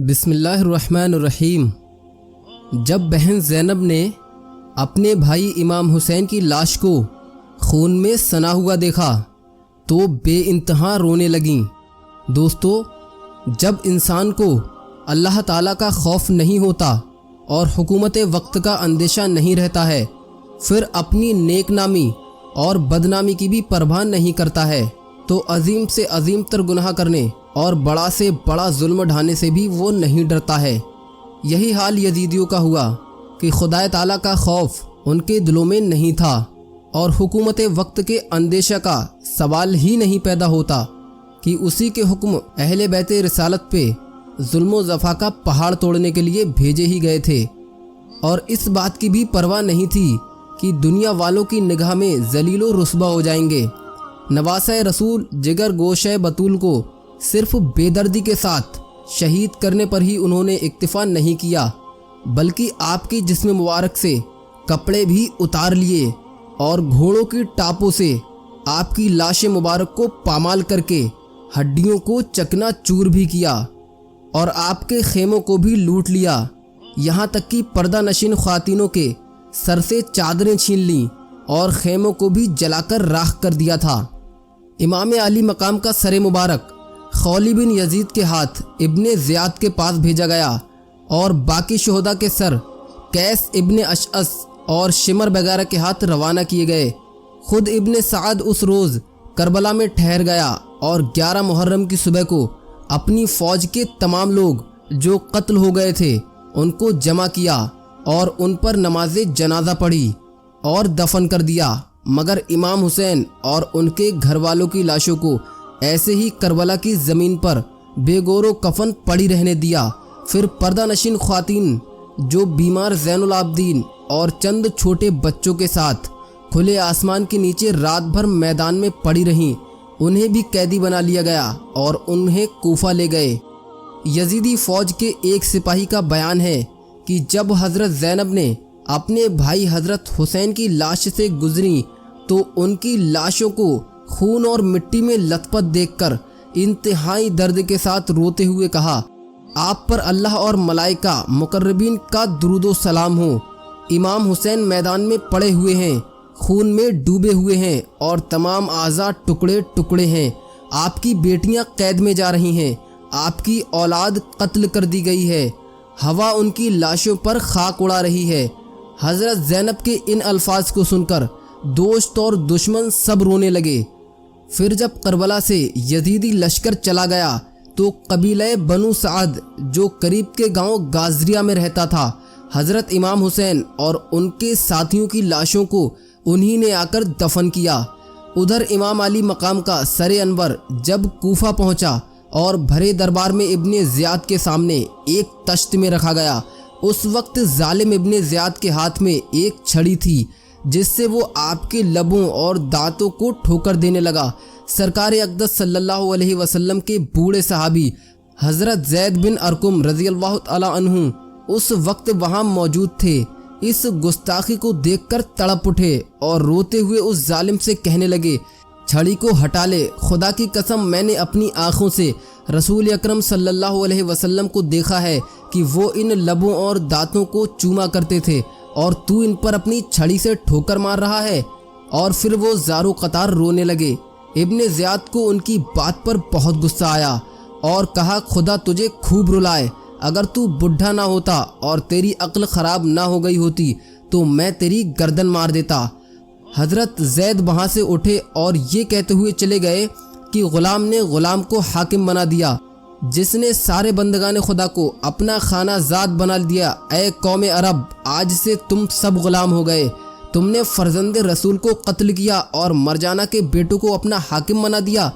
بسم اللہ الرحمن الرحیم۔ جب بہن زینب نے اپنے بھائی امام حسین کی لاش کو خون میں سنا ہوا دیکھا تو بے انتہا رونے لگیں۔ دوستو، جب انسان کو اللہ تعالیٰ کا خوف نہیں ہوتا اور حکومت وقت کا اندیشہ نہیں رہتا ہے، پھر اپنی نیک نامی اور بدنامی کی بھی پرواہ نہیں کرتا ہے تو عظیم سے عظیم تر گناہ کرنے اور بڑا سے بڑا ظلم ڈھانے سے بھی وہ نہیں ڈرتا ہے۔ یہی حال یزیدیوں کا ہوا کہ خدا تعالیٰ کا خوف ان کے دلوں میں نہیں تھا اور حکومت وقت کے اندیشہ کا سوال ہی نہیں پیدا ہوتا کہ اسی کے حکم اہل بیت رسالت پہ ظلم و جفا کا پہاڑ توڑنے کے لیے بھیجے ہی گئے تھے، اور اس بات کی بھی پرواہ نہیں تھی کہ دنیا والوں کی نگاہ میں ذلیل و رسوا ہو جائیں گے۔ نواسہ رسول جگر گوشہ بطول کو صرف بے دردی کے ساتھ شہید کرنے پر ہی انہوں نے اکتفا نہیں کیا، بلکہ آپ کی جسم مبارک سے کپڑے بھی اتار لیے اور گھوڑوں کی ٹاپوں سے آپ کی لاش مبارک کو پامال کر کے ہڈیوں کو چکنا چور بھی کیا اور آپ کے خیموں کو بھی لوٹ لیا، یہاں تک کہ پردہ نشین خواتینوں کے سر سے چادریں چھین لیں اور خیموں کو بھی جلا کر راکھ کر دیا تھا۔ امام علی مقام کا سر مبارک خولی بن یزید کے ہاتھ ابن زیاد کے پاس بھیجا گیا اور باقی شہداء کے سر قیس ابن اشعث اور شمر وغیرہ کے ہاتھ روانہ کیے گئے۔ خود ابن سعد اس روز کربلا میں ٹھہر گیا اور 11 محرم کی صبح کو اپنی فوج کے تمام لوگ جو قتل ہو گئے تھے ان کو جمع کیا اور ان پر نماز جنازہ پڑھی اور دفن کر دیا، مگر امام حسین اور ان کے گھر والوں کی لاشوں کو ایسے ہی کربلا کی زمین پر بے گور و کفن پڑی رہنے دیا۔ پھر پردہ نشین خواتین جو بیمار زین العابدین اور چند چھوٹے بچوں کے ساتھ کھلے آسمان کے نیچے رات بھر میدان میں پڑی رہیں، انہیں بھی قیدی بنا لیا گیا اور انہیں کوفہ لے گئے۔ یزیدی فوج کے ایک سپاہی کا بیان ہے کہ جب حضرت زینب نے اپنے بھائی حضرت حسین کی لاش سے گزری تو ان کی لاشوں کو خون اور مٹی میں لت پت دیکھ کر انتہائی درد کے ساتھ روتے ہوئے کہا، آپ پر اللہ اور ملائکہ مقربین کا درود و سلام ہو۔ امام حسین میدان میں پڑے ہوئے ہیں، خون میں ڈوبے ہوئے ہیں اور تمام اعضاء ٹکڑے ٹکڑے ہیں۔ آپ کی بیٹیاں قید میں جا رہی ہیں، آپ کی اولاد قتل کر دی گئی ہے، ہوا ان کی لاشوں پر خاک اڑا رہی ہے۔ حضرت زینب کے ان الفاظ کو سن کر دوست اور دشمن سب رونے لگے۔ پھر جب کربلا سے یزیدی لشکر چلا گیا تو قبیلہ بنو سعد جو قریب کے گاؤں گازریہ میں رہتا تھا، حضرت امام حسین اور ان کے ساتھیوں کی لاشوں کو انہی نے آ کر دفن کیا۔ ادھر امام علی مقام کا سر انور جب کوفہ پہنچا اور بھرے دربار میں ابن زیاد کے سامنے ایک تشت میں رکھا گیا، اس وقت ظالم ابن زیاد کے ہاتھ میں ایک چھڑی تھی جس سے وہ آپ کے لبوں اور دانتوں کو ٹھوکر دینے لگا۔ سرکار اقدس صلی اللہ علیہ وسلم کے بوڑھے صحابی حضرت زید بن ارقم رضی اللہ تعالی عنہ اس وقت وہاں موجود تھے، اس گستاخی کو دیکھ کر تڑپ اٹھے اور روتے ہوئے اس ظالم سے کہنے لگے، چھڑی کو ہٹا لے، خدا کی قسم میں نے اپنی آنکھوں سے رسول اکرم صلی اللہ علیہ وسلم کو دیکھا ہے کہ وہ ان لبوں اور دانتوں کو چوما کرتے تھے اور تو ان پر اپنی چھڑی سے ٹھوکر مار رہا ہے۔ اور پھر وہ زارو قطار رونے لگے۔ ابن زیاد کو ان کی بات پر بہت غصہ آیا اور کہا، خدا تجھے خوب رلائے، اگر تو بڈھا نہ ہوتا اور تیری عقل خراب نہ ہو گئی ہوتی تو میں تیری گردن مار دیتا۔ حضرت زید وہاں سے اٹھے اور یہ کہتے ہوئے چلے گئے کہ غلام نے غلام کو حاکم بنا دیا، جس نے سارے بندگان خدا کو اپنا خانہ زاد بنا دیا۔ اے قوم عرب، آج سے تم سب غلام ہو گئے، تم نے فرزند رسول کو قتل کیا اور مرجانہ کے بیٹوں کو اپنا حاکم بنا دیا،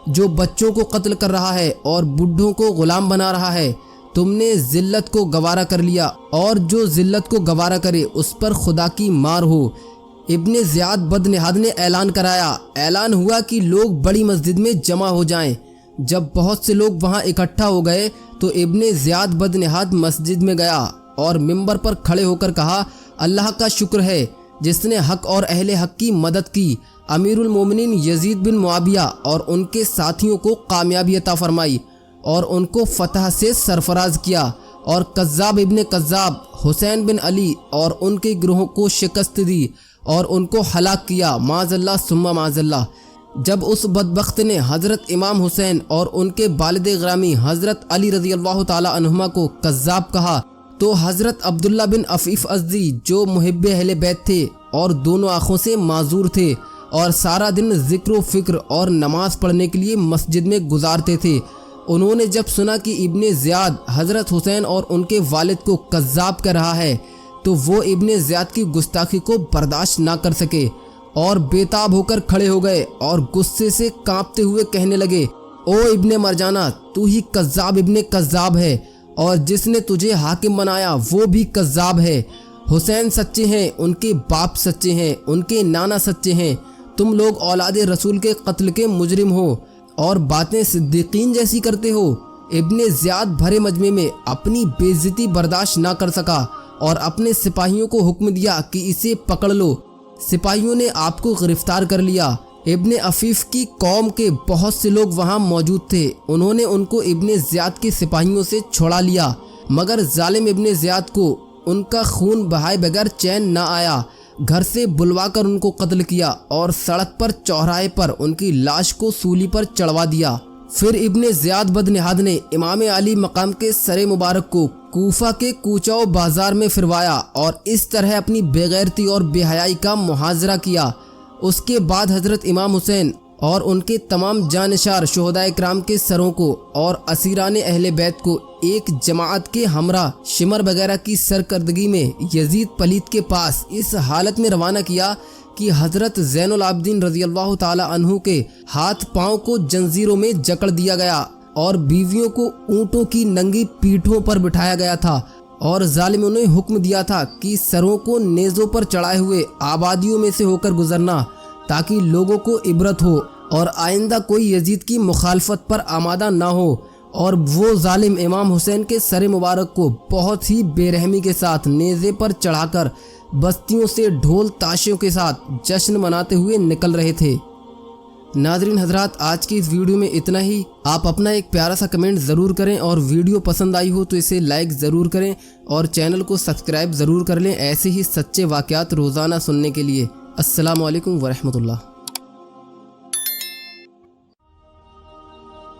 جو بچوں کو قتل کر رہا ہے اور بڈھوں کو غلام بنا رہا ہے۔ تم نے ذلت کو گوارا کر لیا اور جو ذلت کو گوارا کرے اس پر خدا کی مار ہو۔ ابن زیاد بدنہاد نے اعلان کرایا، اعلان ہوا کہ لوگ بڑی مسجد میں جمع ہو جائیں۔ جب بہت سے لوگ وہاں اکٹھا ہو گئے تو ابن زیاد بدنہاد مسجد میں گیا اور منبر پر کھڑے ہو کر کہا، اللہ کا شکر ہے جس نے حق اور اہل حق کی مدد کی، امیر المومنین یزید بن معاویہ اور ان کے ساتھیوں کو کامیابی عطا فرمائی اور ان کو فتح سے سرفراز کیا، اور کذاب ابن کذاب حسین بن علی اور ان کے گروہوں کو شکست دی اور ان کو ہلاک کیا، معاذ اللہ ثم معاذ اللہ۔ جب اس بدبخت نے حضرت امام حسین اور ان کے والد گرامی حضرت علی رضی اللہ تعالی عنہما کو کذاب کہا تو حضرت عبداللہ بن عفیف ازدی جو محب اہل بیت تھے اور دونوں آنکھوں سے معذور تھے اور سارا دن ذکر و فکر اور نماز پڑھنے کے لیے مسجد میں گزارتے تھے، انہوں نے جب سنا کہ ابن زیاد حضرت حسین اور ان کے والد کو کذاب کر رہا ہے تو وہ ابن زیاد کی گستاخی کو برداشت نہ کر سکے اور بےتاب ہو کر کھڑے ہو گئے اور غصے سے کانپتے ہوئے کہنے لگے، او ابن مرجانہ، تو ہی کذاب ابن کذاب ہے، اور جس نے تجھے حاکم بنایا وہ بھی کذاب ہے۔ حسین سچے ہیں، ان کے باپ سچے ہیں، ان کے نانا سچے ہیں، تم لوگ اولاد رسول کے قتل کے مجرم ہو اور باتیں صدیقین جیسی کرتے ہو۔ ابن زیاد بھرے مجمع میں اپنی بے عزتی برداشت نہ کر سکا اور اپنے سپاہیوں کو حکم دیا کہ اسے پکڑ لو۔ سپاہیوں نے آپ کو گرفتار کر لیا۔ ابن عفیف کی قوم کے بہت سے لوگ وہاں موجود تھے، انہوں نے ان کو ابن زیاد کے سپاہیوں سے چھڑا لیا، مگر ظالم ابن زیاد کو ان کا خون بہائے بغیر چین نہ آیا، گھر سے بلوا کر ان کو قتل کیا اور سڑک پر چوراہے پر ان کی لاش کو سولی پر چڑھوا دیا۔ پھر ابن زیاد بدنہاد نے امام علی مقام کے سر مبارک کو کوفہ کے کوچہ و بازار میں پھروایا اور اس طرح اپنی بے غیرتی اور بے حیائی کا محاضرہ کیا۔ اس کے بعد حضرت امام حسین اور ان کے تمام جانشار شہدائے کرام کے سروں کو اور اسیران اہل بیت کو ایک جماعت کے ہمراہ شمر وغیرہ کی سرکردگی میں یزید پلیت کے پاس اس حالت میں روانہ کیا کہ حضرت زین العابدین رضی اللہ تعالی عنہ کے ہاتھ پاؤں کو جنزیروں میں جکڑ دیا گیا اور بیویوں کو اونٹوں کی ننگی پیٹھوں پر بٹھایا گیا تھا، اور ظالموں نے حکم دیا تھا کہ سروں کو نیزوں پر چڑھائے ہوئے آبادیوں میں سے ہو کر گزرنا تاکہ لوگوں کو عبرت ہو اور آئندہ کوئی یزید کی مخالفت پر آمادہ نہ ہو۔ اور وہ ظالم امام حسین کے سر مبارک کو بہت ہی بے رحمی کے ساتھ نیزے پر چڑھا کر بستیوں سے ڈھول تاشیوں کے ساتھ جشن مناتے ہوئے نکل رہے تھے۔ ناظرین حضرات، آج کی اس ویڈیو میں اتنا ہی۔ آپ اپنا ایک پیارا سا کمنٹ ضرور کریں، اور ویڈیو پسند آئی ہو تو اسے لائک ضرور کریں اور چینل کو سبسکرائب ضرور کر لیں ایسے ہی سچے واقعات روزانہ سننے کے لیے۔ السلام علیکم ورحمۃ اللہ۔